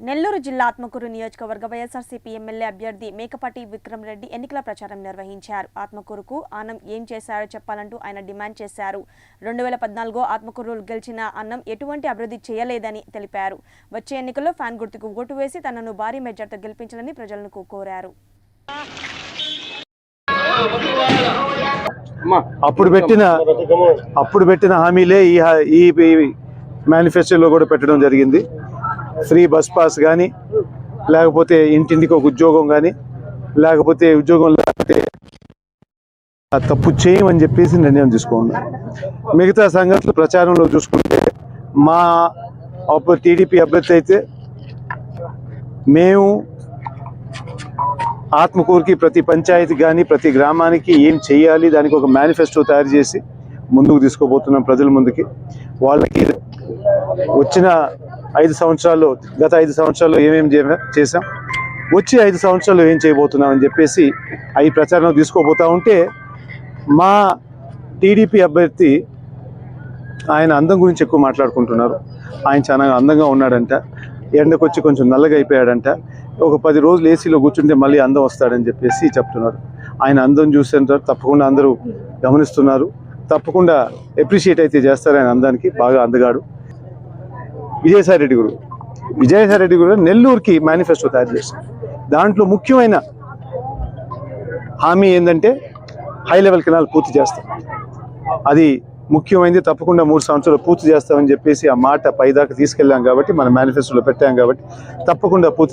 నెల్లూరు జిల్లా ఆత్మకూరు నియోజకవర్గ వైఎస్ఆర్సీపీ ఎమ్మెల్యే అభ్యర్థి మేకపాటి విక్రమ్ రెడ్డి ఎన్నికల ప్రచారం నిర్వహించారు. ఆత్మకూరుకు అన్నం ఏం చేశారో చెప్పాలంటూ ఆయన డిమాండ్ చేశారు. 2014 ఆత్మకూరు గెలిచిన అన్నం ఎటువంటి అభివృద్ధి చేయలేదని తెలిపారు. వచ్చే ఎన్నికల్లో ఫ్యాన్ గుర్తుకు ఓటు వేసి తనను భారీ మెజార్టీతో గెలిపించాలని ప్రజలను కోరారు. అప్పుడు పెట్టిన హామీలే ఈ మేనిఫెస్టోలో కూడా పెట్టడం జరిగింది. ఫ్రీ బస్ పాస్ కానీ, లేకపోతే ఇంటింటికి ఒక ఉద్యోగం కానీ, లేకపోతే ఉద్యోగం లేకపోతే తప్పు చేయమని చెప్పేసి నిర్ణయం తీసుకున్నాం. మిగతా సంగతులు ప్రచారంలో చూసుకుంటే మా టీడీపీ అభ్యర్థి అయితే మేము ఆత్మకూరుకి ప్రతి పంచాయతీ కానీ ప్రతి గ్రామానికి ఏం చేయాలి దానికి ఒక మేనిఫెస్టో తయారు చేసి ముందుకు తీసుకోబోతున్నాం ప్రజల ముందుకి. వాళ్ళకి వచ్చిన 5 సంవత్సరాల్లో గత 5 సంవత్సరాల్లో ఏమేమి చేసాం, వచ్చే 5 సంవత్సరాల్లో ఏం చేయబోతున్నాం అని చెప్పేసి అవి ప్రచారం తీసుకోబోతూ ఉంటే మా టీడీపీ అభ్యర్థి ఆయన అందం గురించి ఎక్కువ మాట్లాడుకుంటున్నారు. ఆయన చాలా అందంగా ఉన్నాడంట, ఎండకొచ్చి కొంచెం నల్లగా అయిపోయాడంట, ఒక 10 రోజులు ఏసీలో కూర్చుంటే మళ్ళీ అందం వస్తాడని చెప్పేసి చెప్తున్నారు. ఆయన అందం చూసేంత తప్పకుండా అందరూ గమనిస్తున్నారు. తప్పకుండా అప్రిషియేట్ అయితే చేస్తారు ఆయన అందానికి. బాగా అందగాడు. విజయసాయి రెడ్డి కూడా నెల్లూరుకి మేనిఫెస్టో తయారు చేశారు. దాంట్లో ముఖ్యమైన హామీ ఏంటంటే హై లెవెల్ కెనాల్ పూర్తి చేస్తాం. అది ముఖ్యమైనది. తప్పకుండా 3 సంవత్సరాలు పూర్తి చేస్తామని చెప్పేసి ఆ మాట పైదాకా తీసుకెళ్ళాం కాబట్టి మన మేనిఫెస్టోలో పెట్టాం కాబట్టి తప్పకుండా పూర్తి